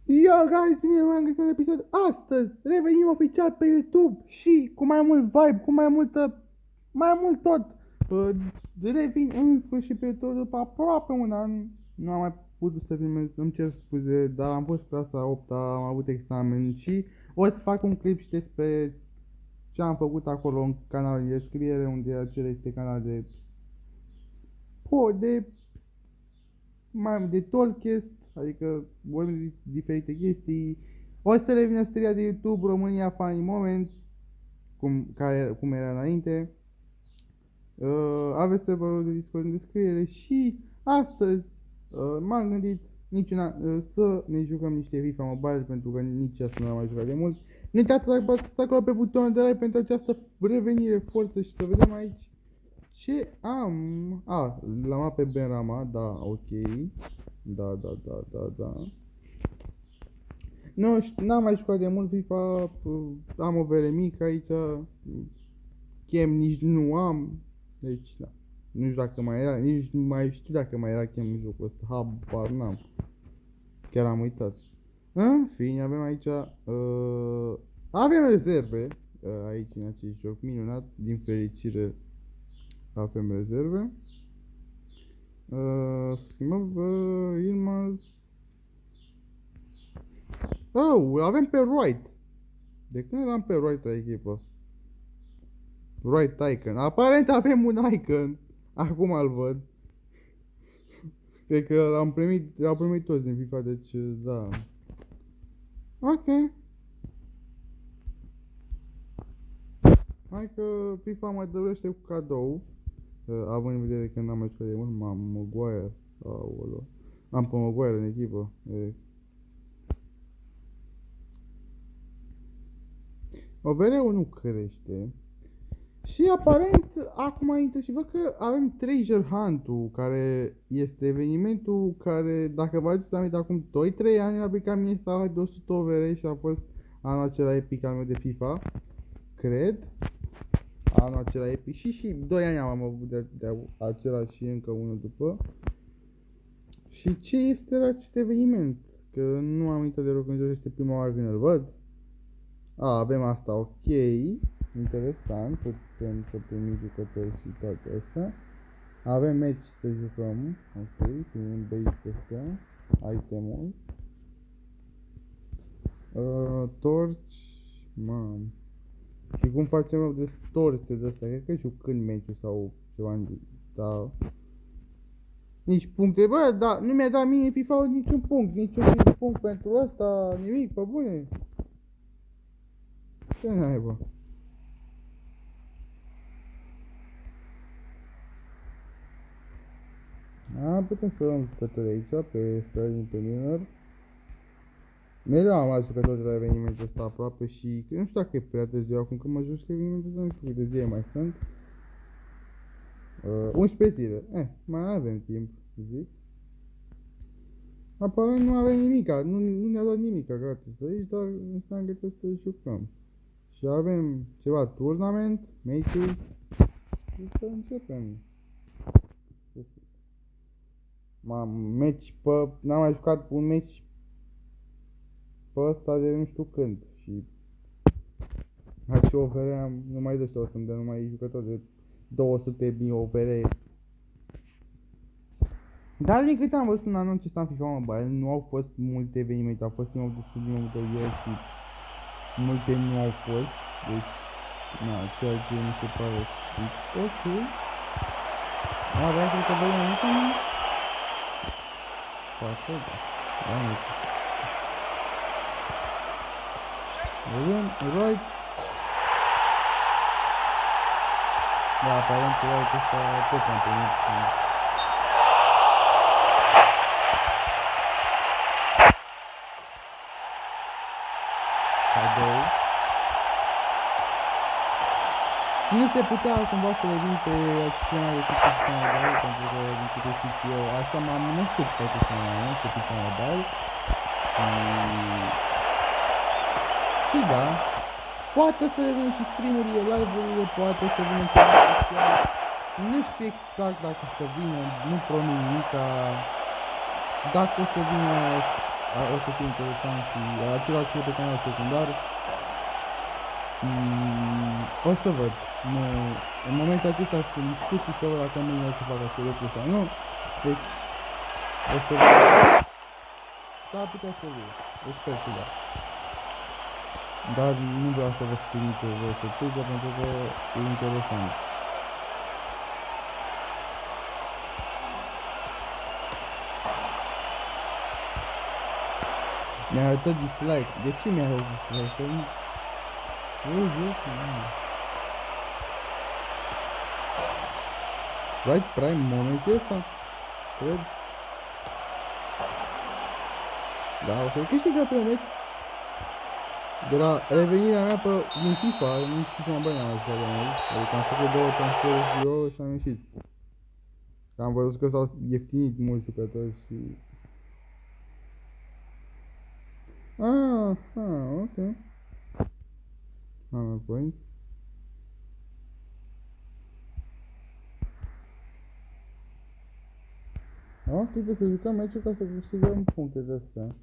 Yo, guys, bine v-am găsit un episod. Astăzi revenim oficial pe YouTube și cu mai mult vibe, cu mai mult tot. Revin în sfârșit pe YouTube după aproape un an. Nu am mai putut să filmez, îmi cer scuze, dar am fost clasa 8-a, am avut examen și o să fac un clip și despre ce am făcut acolo în canalul de descriere, unde acela este canal de Talkcast, adică vorbim diferite chestii. O să revină seria de YouTube România Funny Moments, cum era înainte. Aveți serverul de Discord în descriere și astăzi m-am gândit să ne jucăm niște FIFA Mobile, pentru că nici asta nu am mai jucat de mult. Nu uitați să apăsați acolo pe butonul de like pentru această revenire forță și să vedem aici ce am. L-am luat pe Benrahma, da, ok. Da. Nu, n-am mai jucat de mult FIFA, am o bere mică aici, chem nici nu am, deci da. Nu știu dacă mai era, nici nu mai știu dacă mai era chem în jocul ăsta, habar n-am. Chiar am uitat. În fine, avem aici, avem rezerve, aici în acest joc minunat, din fericire avem rezerve. Schimbăm Ilmaz. Avem pe Right. De când eram pe Right la echipă? Right icon. Aparent avem un icon. Acum îl văd. Cred că l-au primit toți din FIFA, deci da. Ok. Hai că FIFA mă dăruiește cu cadou. Având în vedere că n-am mai jucat de mult, m-am Maguire. Aoleu. Am pe Maguire în echipă. Overall nu crește. Și aparent, acum intru și văd că avem Treasure Hunt-ul, care este evenimentul care, dacă vă aduceți aminte, acum 2-3 ani a picat mie sala de 100 overall și a fost anul acela epic al meu de FIFA. Cred. Anul acela epic și 2 ani am avut de acela și încă unul după. Și ce este la acest eveniment? Că nu am uitat de rog în joc, este prima oară când îl văd. Avem asta, ok. Interesant, putem să primim jucători și toate astea. Avem match să jucăm, ok, primim base astea, itemul. Torci, mam. Și cum facem rău de torțe de astea? Cred că jucând match-ul sau ceva, da. Nici puncte, bă, dar nu mi-a dat mie FIFA niciun punct pentru asta, nimic, pe bune. Ce n-ai, bă? Putem să luăm jucători aici, pe Sterling, pe Milner. Mereu am luat jucători de la evenimentul ăsta aproape și nu știu dacă e prea târziu acum că mă joc și evenimentul ăsta, nu știu câte zile mai sunt. 11 zile, mai avem timp, zic. Aparent nu avem nimica, nu ne-a dat nimica gratis aici, dar înseamnă că trebuie să jucăm. Și avem ceva turnament, match-uri, și să începem. N-am mai jucat un match pe ăsta de nu știu când și aici overam, numai de ăștia o să-mi dea numai jucători de 200.000 overe. Dar din câte am văzut în anul acesta în FIFA Mobile, nu au fost multe evenimente, au fost din 800.000 de el și multe nu au fost, deci, ceea ce mi se pare ok. Vreau să vedem aici, nu? Poate, da, nu știu. Vedem, right. Da, aparent right ăsta tot am primit. Cadou. Nu se putea cumva să revin pe scena de FIFA Mobile, pentru că, din câte știu eu, așa m-am născut pe FIFA Mobile. Și da, poate să revină și streamurile, live-urile, poate să vină ceva special. Nu știu exact dacă să vină, nu promit nimica. Dacă o să vină o să fie interesant și același pe canal secundar. O să văd. Nu, în momentul acesta sunt discuții să văd dacă mâine o să fac acest lucru sau nu. Deci, o să văd. S-ar putea să văd. Deci sper că da. Dar nu vreau să vă trimit o surpriză pentru că e interesant. Mi-a arătat dislike. De ce mi-a arătat dislike? Right Prime momentul ăsta? Cred. Da, o să câștigă pe meci. De la revenirea mea din FIFA, nici FIFA bani n-am jucat de mult. Adică am făcut 2 transferuri eu și am ieșit. Am văzut că s-au ieftinit mulți jucători și... Ok. Am point. Ok, trebuie să jucăm meciul ca să câștigăm puncte de astea.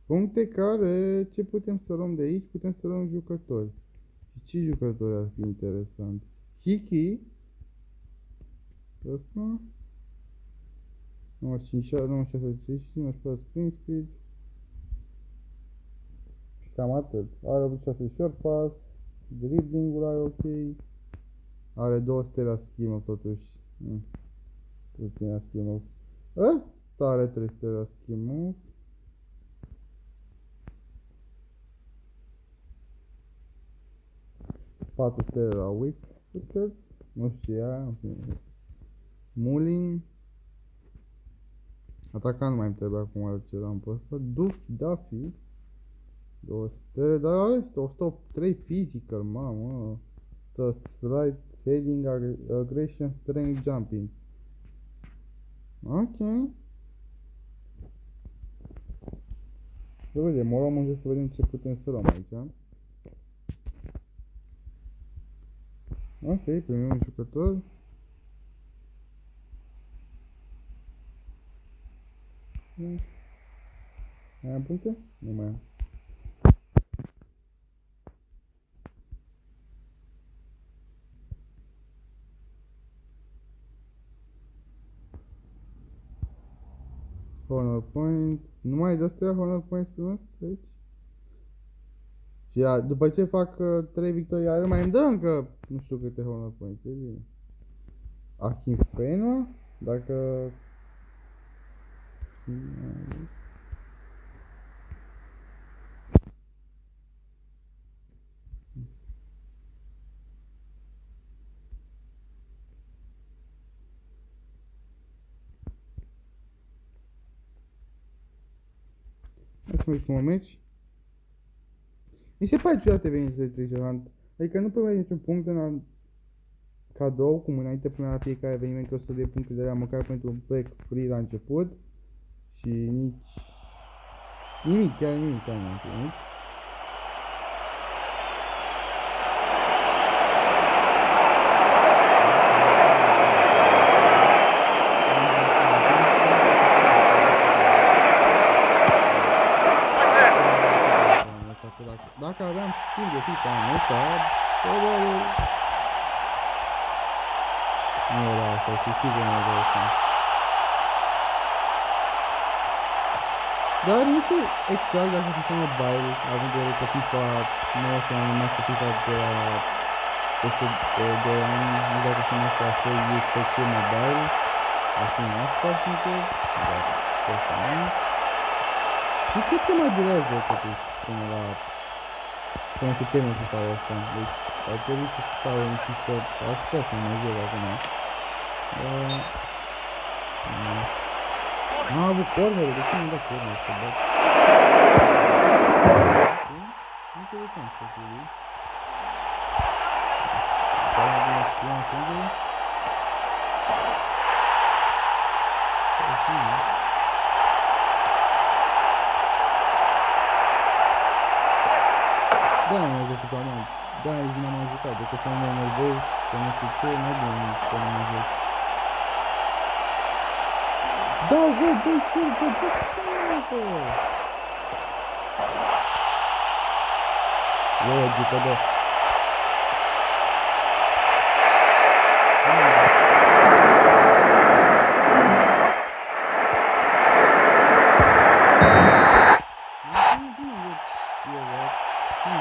Puncte care, ce putem să luăm de aici? Putem să luăm jucători. Și ce jucători ar fi interesant? Hiki. Ăsta. 95, 96, 94 sprint speed. Și cam atât. Are 86 short pass. Dribbling-ul are ok. Are 200 la schimă totuși. Puțin la schimă. Ăsta are 300 la schimă. Patru stele la whip, cred. Nu știu ea. Mulin. Atacant mai îmi trebuie acum altceva am pe ăsta. Duffy. 2 stele, dar are 103 physical, mamă. Slide, heading, aggression, strength, jumping. Ok. Să vedem, o luăm în jos să vedem ce putem să luăm aici. Ok, primim un jucător. Mai am puncte? Nu mai am. Honor point. Numai de astea honor points primesc aici. Și după ce fac 3 victorii, mai îmi dă încă nu știu câte honor points. E bine. Akinfenua? Dacă... Hai să mă uit un meci. Mi se pare ciudat evenimentul de Treasure Hunt. Adică nu primești niciun punct în cadou, cum înainte punea la fiecare eveniment 100 de puncte de la măcar pentru un pack free la început. Și nici... Nimic, chiar nimic nu am primit. Dacă aveam timp de FIFA anul ăsta, nu era asta, și sigur nu era asta. Dar nu știu exact dacă FIFA Mobile, având de vedere că FIFA nu o să animat cu FIFA de la peste 2 ani, nu dacă se numește așa USPC Mobile, ar fi în asta, sincer, dar sper să nu. Și cred că mai durează totuși până se termină FIFA-ul ăsta, deci ar trebui să stau în FIFA, ar putea să mă joc acum. N-am avut corner, de ce nu-mi dă corner să bat? Interesant să fie. Dar nu știu, am făcut. Da, mi-a jucat mult. Da, aici n-am mai jucat, decât să nu mă nervos, să nu știu ce, nu bun să nu mă joc. Da, bă, dă-i șur, bă, dă-i bă! Logică, bă.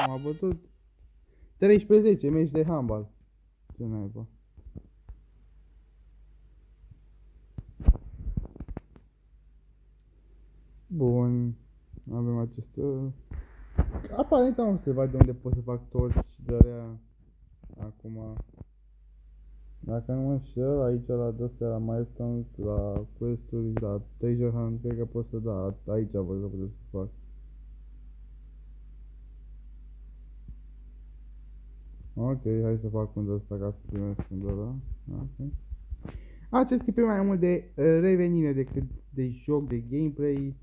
Nu, a bătut 13 meci de handbal. Ce naiba. Bun. Avem acest... Aparent am observat de unde pot să fac torci de rea. Acum. Dacă nu mă înșel, aici la de-astea, la milestones, la quest-uri, la treasure hunt, cred că pot să da, aici văd că pot să fac. Ok, hai să fac un de ăsta ca să primesc un de ăla. Ok. Acest clip e mai mult de revenire decât de joc, de gameplay.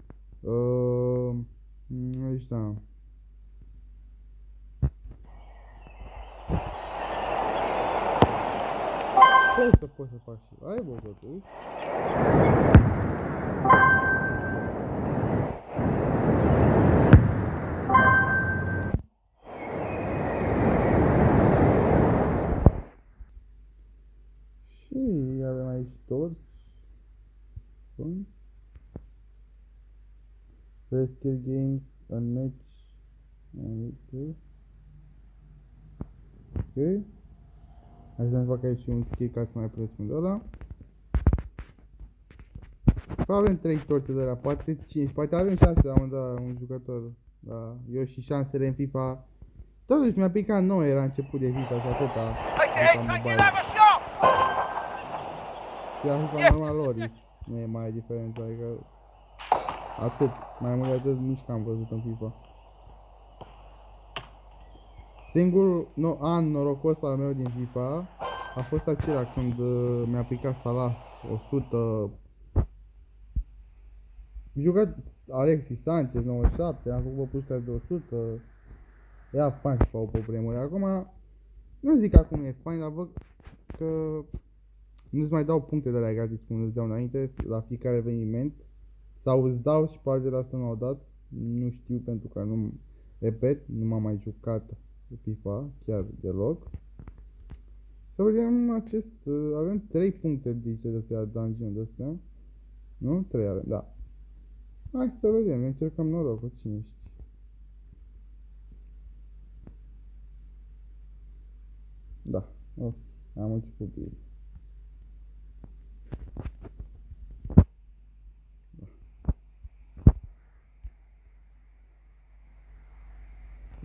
Ăștia. Poți să faci și live-ul totuși. Și avem aici torci. Bun. Rescue games, unmatch. Ok. Ok. Hai să-mi fac aici un skill ca să mai plăți de ăla. Avem 3 torțe de la, poate 5, poate avem 6 la un dat un jucător. Da, eu și șansele în FIFA. Totuși mi-a picat 9, era început de FIFA și atâta. Și la FIFA normal Loris. Nu e mai diferență, adică atât, mai mult de atât nici că am văzut în FIFA. Singurul an norocos al meu din FIFA a fost acela când mi-a picat Salah 100. Jucat Alexis Sanchez 97, am făcut pușca de 100. Era fain FIFA pe vremuri. Acum nu zic că acum e fain, dar văd că nu-ți mai dau puncte de la gratis cum îți dau înainte la fiecare eveniment. Sau îți dau și pe de asta nu au dat. Nu știu pentru că nu, repet, nu m-am mai jucat FIFA chiar deloc. Să vedem acest, avem 3 puncte de astea, dungeon de astea. Nu? 3 avem, da. Hai să vedem, încercăm norocul, cine știe. Da, ok, am început bine.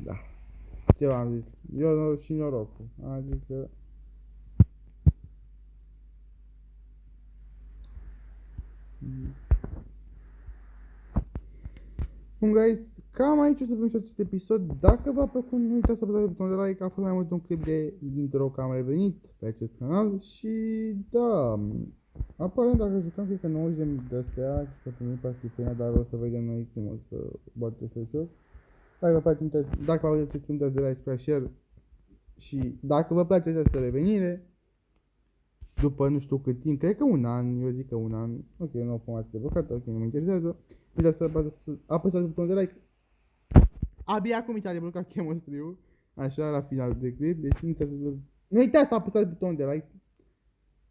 Da. Ce v-am zis? Eu și norocul. Adică... Bun, guys, cam aici o să vedem și acest episod. Dacă v-a plăcut, nu uitați să apăsați butonul de like, a fost mai mult un clip de intro că am revenit pe acest canal. Și da, aparent dacă jucăm cred că 90 de astea, că primim pasifena, dar o să vedem noi cum o să bate să joc. Dacă vă place, dacă vă place, să de like, spre share. Și dacă vă place această revenire, după nu știu cât timp, cred că un an, eu zic că un an, ok, nu o formație de blocat, ok, nu mă interesează. Nu uitați să apăsați butonul de like. Abia acum mi s-a deblocat chemistry-ul, așa, la finalul de clip, deci nu uitați să apăsați butonul de like,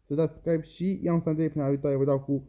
să dați subscribe și iau un stand de până la viitoare, vă dau cu